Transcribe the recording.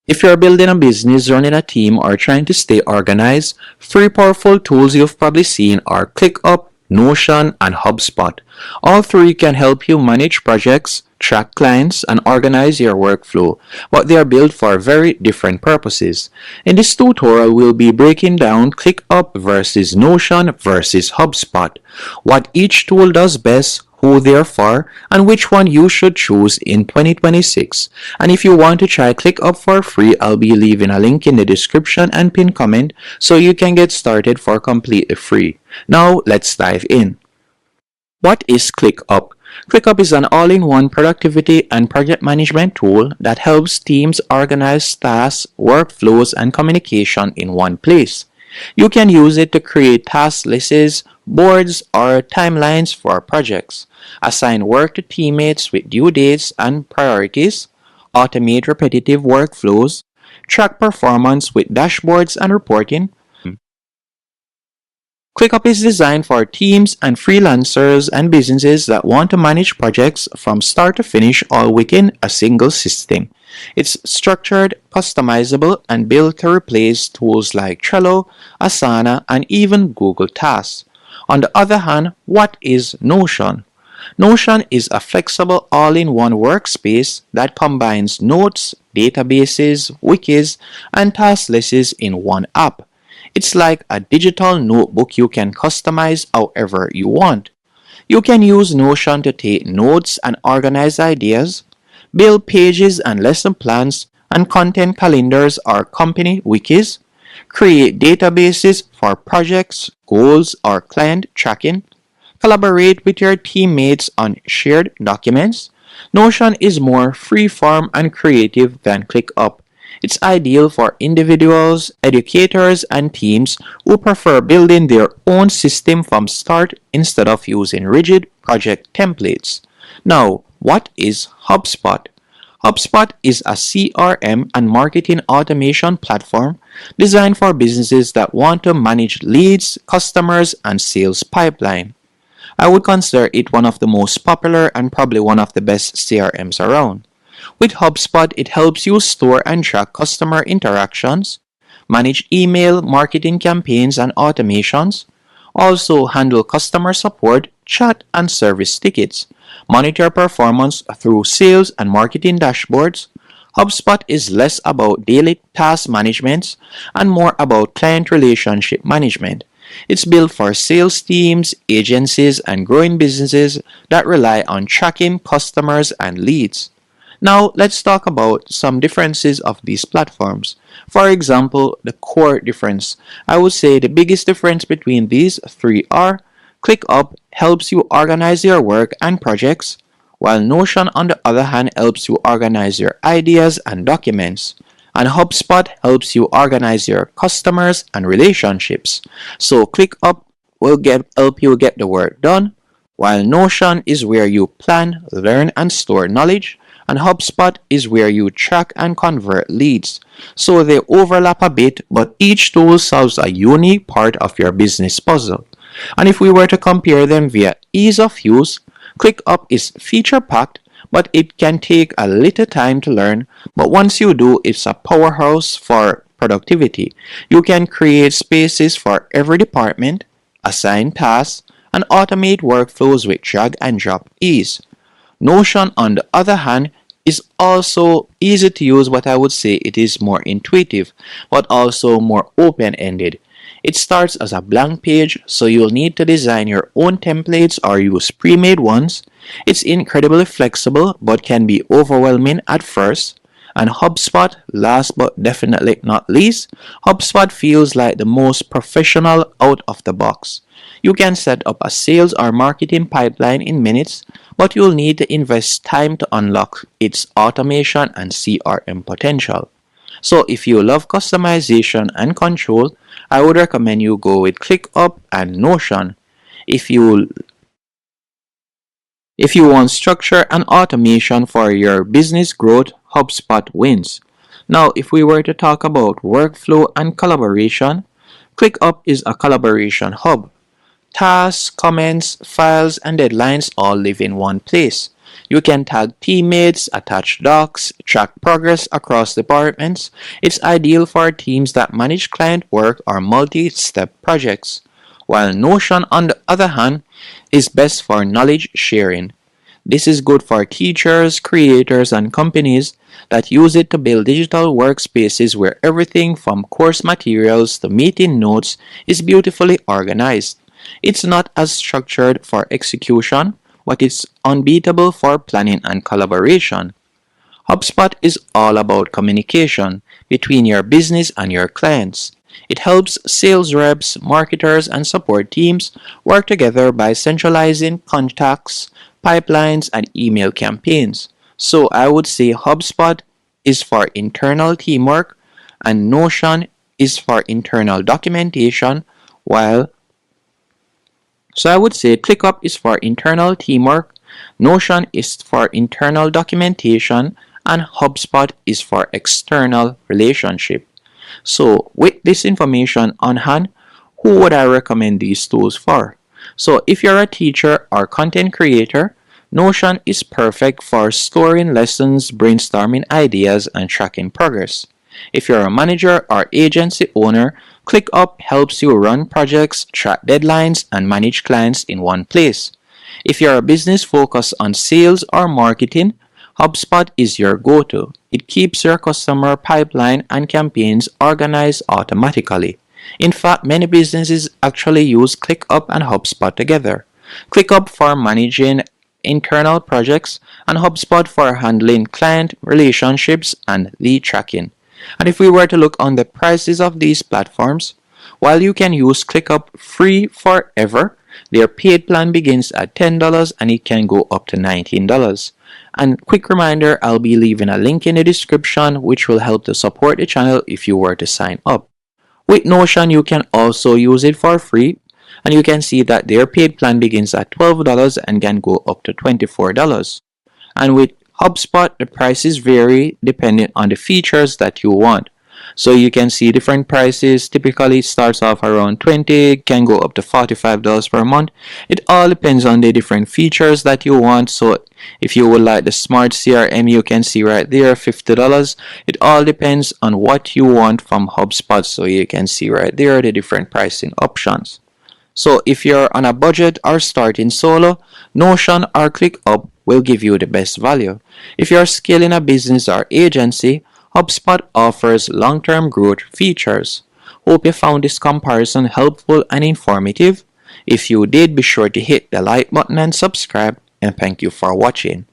If you're building a business, running a team, or trying to stay organized, three powerful tools you've probably seen are ClickUp, Notion, and HubSpot. All three can help you manage projects, track clients, and organize your workflow, but they are built for very different purposes. In this tutorial, we'll be breaking down ClickUp versus Notion versus HubSpot, what each tool does best, who they're for, and which one you should choose in 2026. And if you want to try ClickUp for free, I'll be leaving a link in the description and pinned comment so you can get started for completely free. Now let's dive in. What is ClickUp? ClickUp is an all-in-one productivity and project management tool that helps teams organize tasks, workflows, and communication in one place. You can use it to create task lists, boards, or timelines for projects, assign work to teammates with due dates and priorities, automate repetitive workflows, track performance with dashboards and reporting. ClickUp is designed for teams and freelancers and businesses that want to manage projects from start to finish all within a single system. It's structured, customizable, and built to replace tools like Trello, Asana, and even Google Tasks. On the other hand, what is Notion? Notion is a flexible all-in-one workspace that combines notes, databases, wikis, and task lists in one app. It's like a digital notebook you can customize however you want. You can use Notion to take notes and organize ideas, build pages and lesson plans, and content calendars or company wikis, create databases for projects, goals, or client tracking, collaborate with your teammates on shared documents. Notion is more free-form and creative than ClickUp. It's ideal for individuals, educators, and teams who prefer building their own system from start instead of using rigid project templates. Now, what is HubSpot? HubSpot is a CRM and marketing automation platform designed for businesses that want to manage leads, customers, and sales pipeline. I would consider it one of the most popular and probably one of the best CRMs around. With HubSpot, it helps you store and track customer interactions, manage email, marketing campaigns, and automations, also handle customer support, chat, and service tickets, monitor performance through sales and marketing dashboards. HubSpot is less about daily task management and more about client relationship management. It's built for sales teams, agencies, and growing businesses that rely on tracking customers and leads. Now, let's talk about some differences of these platforms. For example, the core difference. I would say the biggest difference between these three are ClickUp helps you organize your work and projects, while Notion, on the other hand, helps you organize your ideas and documents. And HubSpot helps you organize your customers and relationships. So ClickUp will help you get the work done, while Notion is where you plan, learn, and store knowledge, and HubSpot is where you track and convert leads. So they overlap a bit, but each tool solves a unique part of your business puzzle. And if we were to compare them via ease of use, ClickUp is feature-packed, but it can take a little time to learn. But once you do, it's a powerhouse for productivity. You can create spaces for every department, assign tasks, and automate workflows with drag and drop ease. Notion, on the other hand, is also easy to use, but I would say it is more intuitive, but also more open-ended. It starts as a blank page, so you'll need to design your own templates or use pre-made ones. It's incredibly flexible, but can be overwhelming at first. And HubSpot, last but definitely not least, HubSpot feels like the most professional out of the box. You can set up a sales or marketing pipeline in minutes, but you'll need to invest time to unlock its automation and CRM potential. So if you love customization and control, I would recommend you go with ClickUp and Notion. If you want structure and automation for your business growth, HubSpot wins. Now, if we were to talk about workflow and collaboration, ClickUp is a collaboration hub. Tasks, comments, files, and deadlines all live in one place. You can tag teammates, attach docs, track progress across departments. It's ideal for teams that manage client work or multi-step projects, while Notion, on the other hand, is best for knowledge sharing. This is good for teachers, creators, and companies that use it to build digital workspaces where everything from course materials to meeting notes is beautifully organized. It's not as structured for execution, but it's unbeatable for planning and collaboration. HubSpot is all about communication between your business and your clients. It helps sales reps, marketers, and support teams work together by centralizing contacts, pipelines, and email campaigns. So I would say HubSpot is for internal teamwork and Notion is for internal documentation, while so I would say ClickUp is for internal teamwork, Notion is for internal documentation, and HubSpot is for external relationship. So with this information on hand, who would I recommend these tools for? So if you're a teacher or content creator, Notion is perfect for storing lessons, brainstorming ideas, and tracking progress. If you're a manager or agency owner, ClickUp helps you run projects, track deadlines, and manage clients in one place. If you're a business focused on sales or marketing, HubSpot is your go-to. It keeps your customer pipeline and campaigns organized automatically. In fact, many businesses actually use ClickUp and HubSpot together. ClickUp for managing internal projects and HubSpot for handling client relationships and lead tracking. And if we were to look on the prices of these platforms, while you can use ClickUp free forever, their paid plan begins at $10 and it can go up to $19. And quick reminder, I'll be leaving a link in the description which will help to support the channel if you were to sign up. With Notion, you can also use it for free, and you can see that their paid plan begins at $12 and can go up to $24. And with HubSpot, the prices vary depending on the features that you want. So you can see different prices. Typically it starts off around $20, can go up to $45 per month. It all depends on the different features that you want. So if you would like the smart CRM, you can see right there $50. It all depends on what you want from HubSpot. So you can see right there the different pricing options. So if you're on a budget or starting solo, Notion or ClickUp will give you the best value. If you're scaling a business or agency, HubSpot offers long-term growth features. Hope you found this comparison helpful and informative. If you did, be sure to hit the like button and subscribe, and thank you for watching.